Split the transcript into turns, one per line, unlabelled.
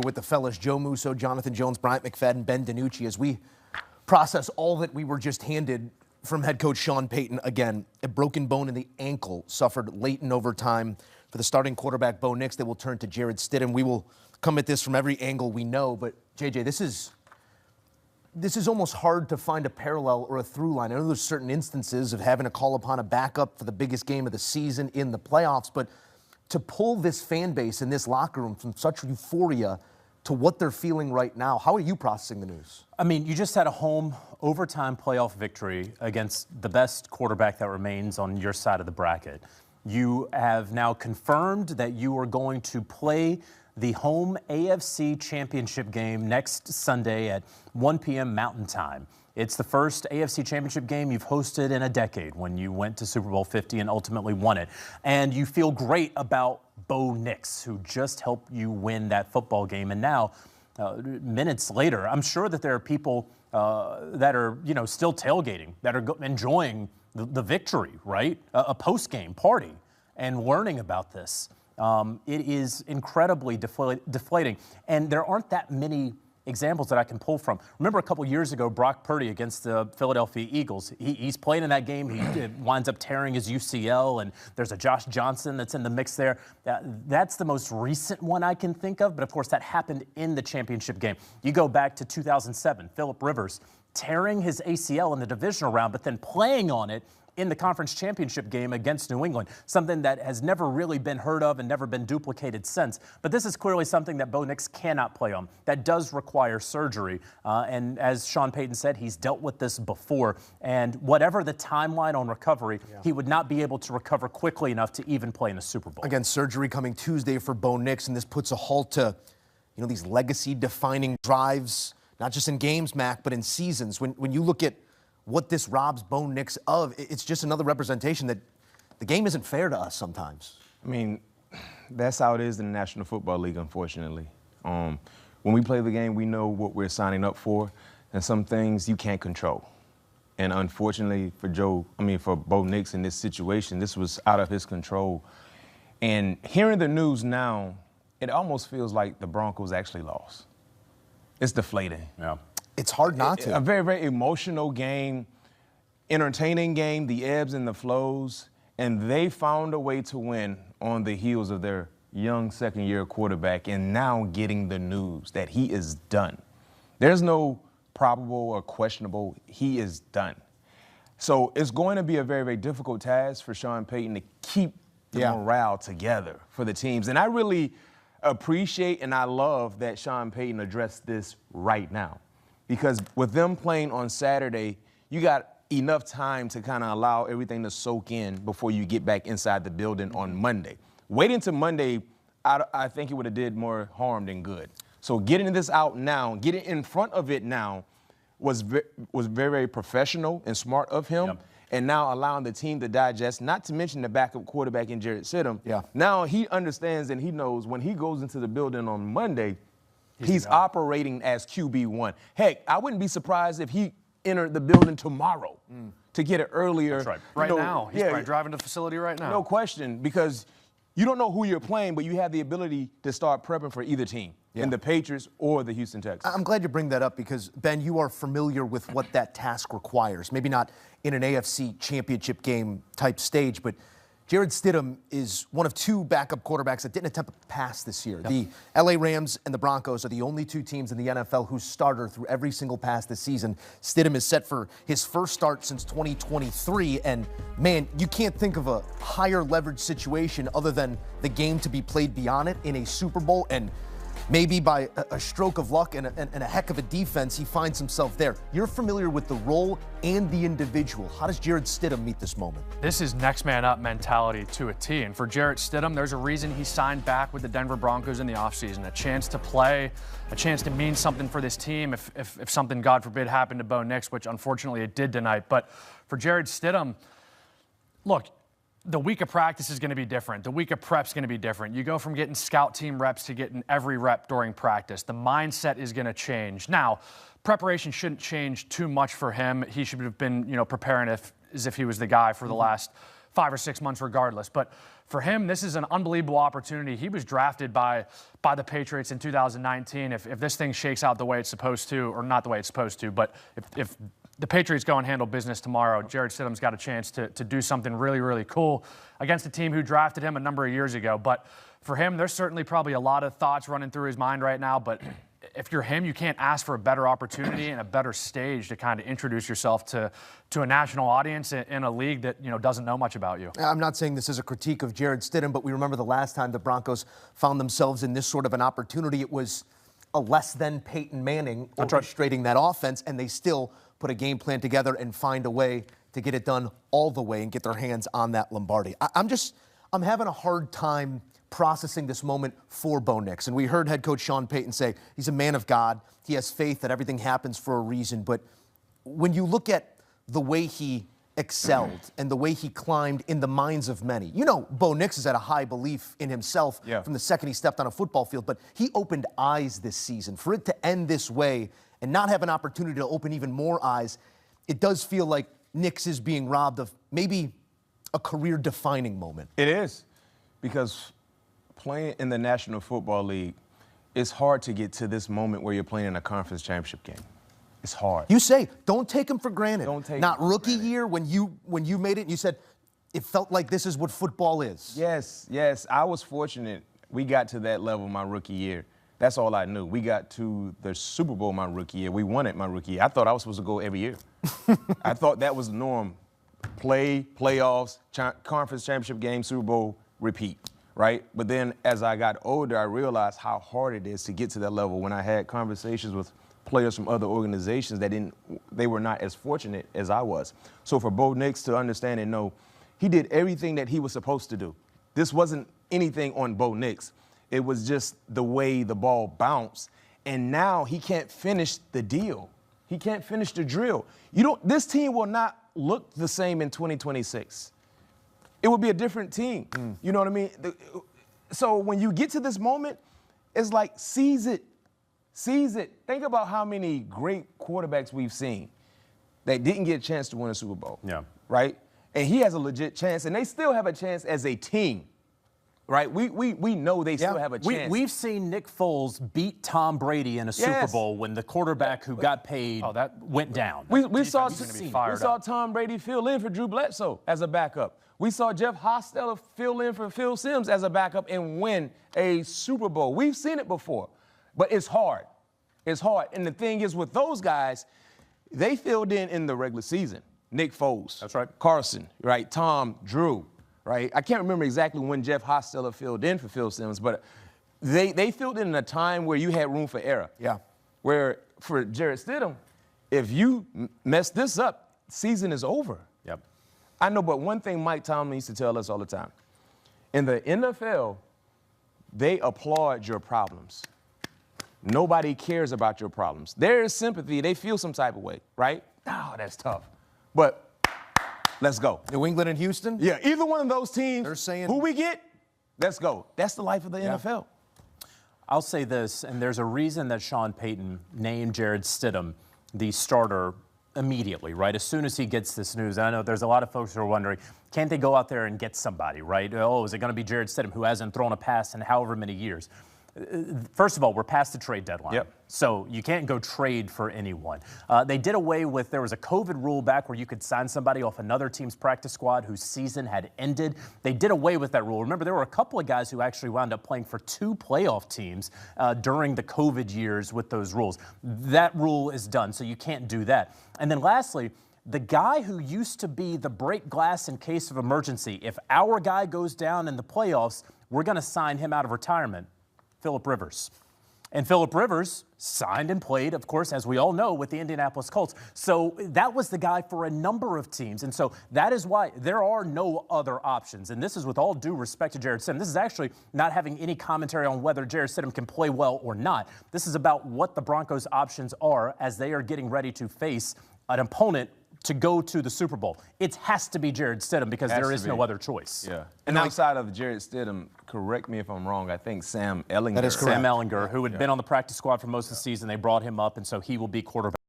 with the fellas, Joe Musso, Jonathan Jones, Bryant McFadden, Ben DiNucci, as we process all that we were just handed from head coach Sean Payton. Again, a broken bone in the ankle suffered late in overtime for the starting quarterback, Bo Nix. They will turn to Jarrett Stidham. We will come at this from every angle we know, but JJ, this is almost hard to find a parallel or a through line. I know there's certain instances of having to call upon a backup for the biggest game of the season in the playoffs, but to pull this fan base in this locker room from such euphoria to what they're feeling right now, how are you processing the news?
I mean, you just had a home overtime playoff victory against the best quarterback that remains on your side of the bracket. You have now confirmed that you are going to play the home AFC Championship game next Sunday at 1 p.m. Mountain Time. It's the first AFC Championship game you've hosted in a decade when you went to Super Bowl 50 and ultimately won it. And you feel great about Bo Nix, who just helped you win that football game. And now, minutes later, I'm sure that there are people that are, still tailgating, that are enjoying the victory, right? A post-game party and learning about this. It is incredibly deflating. And there aren't that many examples that I can pull from. Remember a couple years ago, Brock Purdy against the Philadelphia Eagles. He's playing in that game. He winds up tearing his UCL, and there's a Josh Johnson that's in the mix there. That's the most recent one I can think of, but of course that happened in the championship game. You go back to 2007, Phillip Rivers tearing his ACL in the divisional round, but then playing on it in the conference championship game against New England, something that has never really been heard of and never been duplicated since. But this is clearly something that Bo Nix cannot play on. That does require surgery. And as Sean Payton said, he's dealt with this before. And whatever the timeline on recovery, he would not be able to recover quickly enough to even play in the Super Bowl.
Again, surgery coming Tuesday for Bo Nix, and this puts a halt to, these legacy-defining drives, not just in games, Mac, but in seasons. When you look at what this robs Bo Nix of, it's just another representation that the game isn't fair to us sometimes.
I mean, that's how it is in the National Football League, unfortunately. When we play the game, we know what we're signing up for, and some things you can't control. And unfortunately for Bo Nix in this situation, this was out of his control. And hearing the news now, it almost feels like the Broncos actually lost. It's deflating.
Yeah.
It's hard not to.
A very, very emotional game, entertaining game, the ebbs and the flows, and they found a way to win on the heels of their young second-year quarterback and now getting the news that he is done. There's no probable or questionable. He is done. So it's going to be a very, very difficult task for Sean Payton to keep the morale together for the teams. And I really appreciate and I love that Sean Payton addressed this right now. Because with them playing on Saturday, you got enough time to kind of allow everything to soak in before you get back inside the building on Monday. Waiting until Monday, I think it would have did more harm than good. So getting this out now, getting in front of it now was very, very professional and smart of him. Yep. And now allowing the team to digest, not to mention the backup quarterback in Jarrett Stidham. Yeah. Now he understands and he knows when he goes into the building on Monday, he's operating as QB1. Heck, I wouldn't be surprised if he entered the building tomorrow to get it earlier.
That's right. Right now. He's probably driving to the facility right now.
No question, because you don't know who you're playing, but you have the ability to start prepping for either team, in the Patriots or the Houston Texans.
I'm glad you bring that up because, Ben, you are familiar with what that task requires. Maybe not in an AFC championship game type stage, but Jarrett Stidham is one of two backup quarterbacks that didn't attempt a pass this year. Yep. The LA Rams and the Broncos are the only two teams in the NFL whose starter threw every single pass this season. Stidham is set for his first start since 2023, and man, you can't think of a higher leverage situation other than the game to be played beyond it in a Super Bowl, and maybe by a stroke of luck and a heck of a defense, he finds himself there. You're familiar with the role and the individual. How does Jarrett Stidham meet this moment?
This is next man up mentality to a T. And for Jarrett Stidham, there's a reason he signed back with the Denver Broncos in the offseason. A chance to play, a chance to mean something for this team if something, God forbid, happened to Bo Nix, which unfortunately it did tonight. But for Jarrett Stidham, look, the week of practice is going to be different. The week of prep is going to be different. You go from getting scout team reps to getting every rep during practice. The mindset is going to change. Now, preparation shouldn't change too much for him. He should have been, preparing as if he was the guy for the last 5 or 6 months regardless. But for him, this is an unbelievable opportunity. He was drafted by the Patriots in 2019. If this thing shakes out the way it's supposed to, or not the way it's supposed to, but if the Patriots go and handle business tomorrow, Jarrett Stidham's got a chance to do something really, really cool against a team who drafted him a number of years ago. But for him, there's certainly probably a lot of thoughts running through his mind right now. But if you're him, you can't ask for a better opportunity and a better stage to kind of introduce yourself to a national audience in a league that, doesn't know much about you.
I'm not saying this is a critique of Jarrett Stidham, but we remember the last time the Broncos found themselves in this sort of an opportunity. It was a less than Peyton Manning orchestrating that offense, and they still put a game plan together and find a way to get it done all the way and get their hands on that Lombardi. I'm having a hard time processing this moment for Bo Nix. And we heard head coach Sean Payton say he's a man of God. He has faith that everything happens for a reason. But when you look at the way he excelled and the way he climbed in the minds of many, Bo Nix has had a high belief in himself from the second he stepped on a football field, but he opened eyes this season. For it to end this way and not have an opportunity to open even more eyes, it does feel like Nix is being robbed of maybe a career-defining moment.
It is, because playing in the National Football League, it's hard to get to this moment where you're playing in a conference championship game. It's hard.
You say, don't take him for granted.
Don't take
Not
him for
rookie
granted.
year when you made it and you said, it felt like this is what football is.
Yes. I was fortunate. We got to that level my rookie year. That's all I knew. We got to the Super Bowl my rookie year. We won it my rookie year. I thought I was supposed to go every year. I thought that was the norm. Playoffs, conference championship game, Super Bowl, repeat, right? But then as I got older, I realized how hard it is to get to that level. When I had conversations with players from other organizations they were not as fortunate as I was. So for Bo Nix to understand and know, he did everything that he was supposed to do. This wasn't anything on Bo Nix. It was just the way the ball bounced. And now he can't finish the deal. He can't finish the drill. This team will not look the same in 2026. It will be a different team. You know what I mean? So when you get to this moment, it's like seize it. Seize it. Think about how many great quarterbacks we've seen that didn't get a chance to win a Super Bowl.
Yeah.
Right? And he has a legit chance, and they still have a chance as a team. Right? We know they still have a chance.
We've seen Nick Foles beat Tom Brady in a Super Bowl when the quarterback who got paid went down.
We saw
Tom
Tom Brady fill in for Drew Bledsoe as a backup. We saw Jeff Hostetler fill in for Phil Simms as a backup and win a Super Bowl. We've seen it before, but it's hard. It's hard. And the thing is with those guys, they filled in the regular season. Nick Foles.
That's right.
Carson, right? Tom, Drew. Right? I can't remember exactly when Jeff Hostetler filled in for Phil Simms, but they filled in a time where you had room for error.
Yeah.
Where for Jarrett Stidham, if you mess this up, season is over.
Yep.
I know, but one thing Mike Tomlin used to tell us all the time. In the NFL, they applaud your problems. Nobody cares about your problems. There is sympathy. They feel some type of way, right? Oh, that's tough. But let's go.
New England and Houston?
Yeah, either one of those teams,
They're saying,
who we get, let's go. That's the life of the NFL.
I'll say this, and there's a reason that Sean Payton named Jarrett Stidham the starter immediately, right? As soon as he gets this news. And I know there's a lot of folks who are wondering, can't they go out there and get somebody, right? Oh, is it going to be Jarrett Stidham, who hasn't thrown a pass in however many years? First of all, we're past the trade deadline.
Yep.
So you can't go trade for anyone. They did away with, there was a COVID rule back where you could sign somebody off another team's practice squad whose season had ended. They did away with that rule. Remember, there were a couple of guys who actually wound up playing for 2 playoff teams during the COVID years with those rules. That rule is done, so you can't do that. And then lastly, the guy who used to be the break glass in case of emergency, if our guy goes down in the playoffs, we're going to sign him out of retirement. Phillip Rivers. And Phillip Rivers signed and played, of course, as we all know, with the Indianapolis Colts. So that was the guy for a number of teams. And so that is why there are no other options. And this is with all due respect to Jarrett Stidham. This is actually not having any commentary on whether Jarrett Stidham can play well or not. This is about what the Broncos' options are as they are getting ready to face an opponent to go to the Super Bowl. It has to be Jarrett Stidham because there is no other choice.
Yeah. And outside of Jarrett Stidham, correct me if I'm wrong, I think Sam Ehlinger.
That is correct.
Sam Ehlinger, who had been on the practice squad for most of the season, they brought him up, and so he will be quarterback.